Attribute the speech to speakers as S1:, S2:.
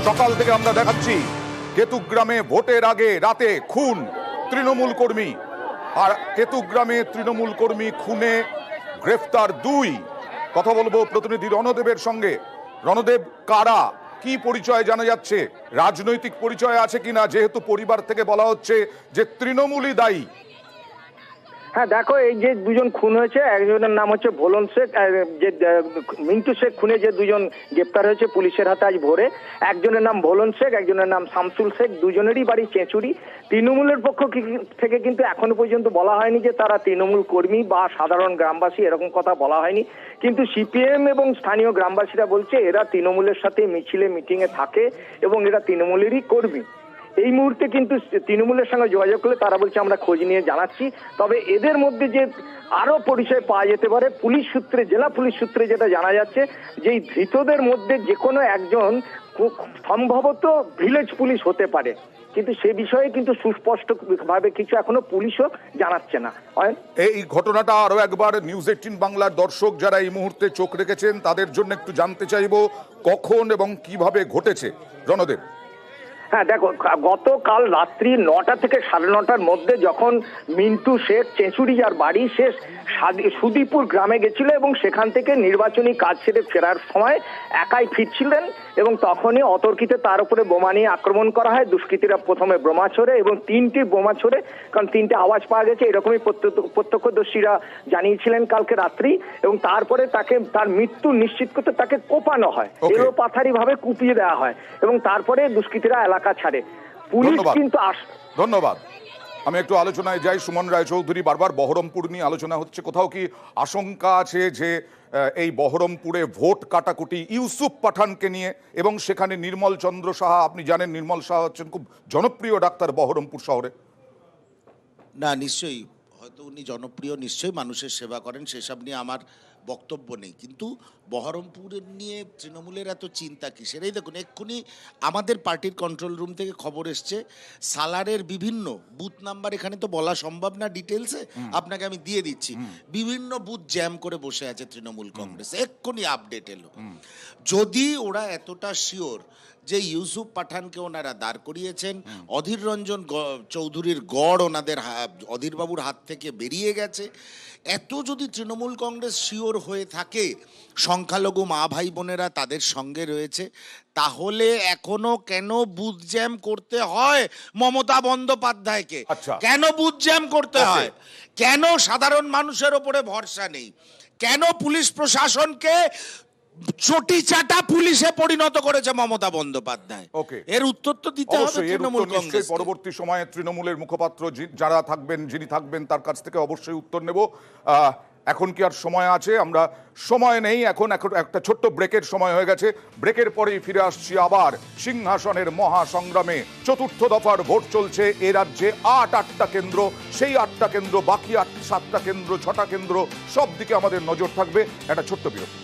S1: সকাল থেকে আমরা দেখাচ্ছি কেতুগ্রামে ভোটের আগে রাতে খুন তৃণমূল কর্মী, আর কেতুগ্রামে তৃণমূল কর্মী খুনে গ্রেফতার 2। কথা বলবো প্রতিনিধি রণদেবের সঙ্গে। রণদেব, কারা, কি পরিচয় জানা যাচ্ছে? রাজনৈতিক পরিচয় আছে কিনা, যেহেতু পরিবার থেকে বলা হচ্ছে যে তৃণমূলই দায়ী?
S2: হ্যাঁ দেখো, এই যে দুজন খুন হয়েছে, একজনের নাম হচ্ছে ভোলন শেখ, যে মিন্টু শেখ খুনে যে দুজন গ্রেপ্তার হয়েছে পুলিশের হাতে আজ ভোরে, একজনের নাম ভোলন শেখ, একজনের নাম শামসুল শেখ, দুজনেরই বাড়ি চেঁচুড়ি। তৃণমূলের পক্ষ থেকে কিন্তু এখনো পর্যন্ত বলা হয়নি যে তারা তৃণমূল কর্মী বা সাধারণ গ্রামবাসী, এরকম কথা বলা হয়নি। কিন্তু সিপিএম এবং স্থানীয় গ্রামবাসীরা বলছে এরা তৃণমূলের সাথে মিছিলে মিটিংয়ে থাকে এবং এরা তৃণমূলেরই কর্মী। এই মুহূর্তে কিন্তু তৃণমূলের সঙ্গে যোগাযোগ করলে তারা বলছে আমরা খোঁজ নিয়ে জানাচ্ছি। তবে এদের মধ্যে যে আরো পরিচয় পাওয়া যেতে পারে, পুলিশ সূত্রে, জেলা পুলিশ সূত্রে যেটা জানা যাচ্ছে, যে এই ধৃতদের মধ্যে যে কোনো একজন সম্ভবত ভিলেজ পুলিশ হতে পারে, কিন্তু সে বিষয়ে কিন্তু সুস্পষ্ট ভাবে কিছু এখনো পুলিশও জানাচ্ছে না।
S1: এই ঘটনাটা আরো একবার নিউজ 18 বাংলার দর্শক যারা এই মুহূর্তে চোখ রেখেছেন তাদের জন্য একটু জানতে চাইবো কখন এবং কিভাবে ঘটেছে। রণদেব।
S2: হ্যাঁ দেখো, গতকাল রাত্রি 9টা থেকে 9:30টার মধ্যে যখন মিন্টু শেখ, চেঁচুড়ি যার বাড়ি, সে সুদীপুর গ্রামে গেছিল এবং সেখান থেকে নির্বাচনী কাজ সেরে ফেরার সময় একাই ফিরছিলেন এবং তখনই অতর্কিতে তার উপরে বোমা নিয়ে আক্রমণ করা হয়। দুষ্কৃতীরা প্রথমে বোমা ছোড়ে এবং 3টি বোমা ছোড়ে, কারণ 3টে আওয়াজ পাওয়া গেছে, এরকমই প্রত্যক্ষদর্শীরা জানিয়েছিলেন কালকে রাত্রি। এবং তারপরে তার মৃত্যু নিশ্চিত করতে তাকে কোপানো হয়, এলো পাথারি ভাবে কুপিয়ে দেওয়া হয় এবং তারপরে দুষ্কৃতীরা এলাকা ছাড়ে। পুলিশ কিন্তু
S1: ধন্যবাদ। আমি একটু আলোচনায় যাই। সুমন রায়চৌধুরী, বারবার বহরমপুর নিয়ে আলোচনা হচ্ছে, কোথাও কি আশঙ্কা আছে যে এই বহরমপুরে ভোট কাটাকুটি ইউসুফ পাঠানকে নিয়ে, এবং সেখানে নির্মল চন্দ্র সাহা, আপনি জানেন নির্মল সাহা হচ্ছেন খুব জনপ্রিয় ডাক্তার বহরমপুর শহরে?
S3: না, নিশ্চয়ই, হয়তো উনি জনপ্রিয়, নিশ্চয়ই মানুষের সেবা করেন, সেসব নিয়ে আমার বক্তব্য নেই। কিন্তু বহরমপুরের নিয়ে তৃণমূলের এত চিন্তা কিসের? এই দেখুন, এক্ষুনি আমাদের পার্টির কন্ট্রোল রুম থেকে খবর এসছে, সালারের বিভিন্ন বুথ নাম্বার, এখানে তো বলা সম্ভব না ডিটেলসে, আপনাকে আমি দিয়ে দিচ্ছি, বিভিন্ন বুথ জ্যাম করে বসে আছে তৃণমূল কংগ্রেস। এক্ষুনি আপডেট এলো। যদি ওরা এতটা শিওর যে ইউসুফ পাঠানকে ওনারা দাঁড় করিয়েছেন, অধীর রঞ্জন চৌধুরীর গড় ওনাদের অধীরবাবুর হাত থেকে বেরিয়ে গেছে, এত যদি তৃণমূল কংগ্রেস শিওর হয়ে থাকে সংখ্যালঘু মা ভাই বোনেরা তাদের সঙ্গে রয়েছে, তাহলে এখনো কেন বুথ জ্যাম করতে হয় মমতা বন্দ্যোপাধ্যায়কে? কেন বুথ জ্যাম করতে হয়? কেন সাধারণ মানুষের ওপরে ভরসা নেই? কেন পুলিশ প্রশাসনকে চটি চাটা পুলিশে পরিণত করেছে মমতা বন্দ্যোপাধ্যায়? এর উত্তর তো দিতে হবে তৃণমূল কংগ্রেস।
S1: পরবর্তী সময়ে তৃণমূলের মুখপাত্র যারা থাকবেন, যিনি থাকবেন, তার কাছ থেকে অবশ্যই উত্তর নেব। এখন কি আর সময় আছে? আমরা সময় নেই, এখন একটা ছোট্ট ব্রেকের সময় হয়ে গেছে। ব্রেকের পরেই ফিরে আসছি আবার সিংহাসনের মহাসংগ্রামে। 4র্থ দফার ভোট চলছে এ রাজ্যে। 8টা কেন্দ্র, সেই 8টা কেন্দ্র, বাকি 7টা কেন্দ্র, 6টা কেন্দ্র, সব দিকে আমাদের নজর থাকবে। একটা ছোট্ট বিরতি।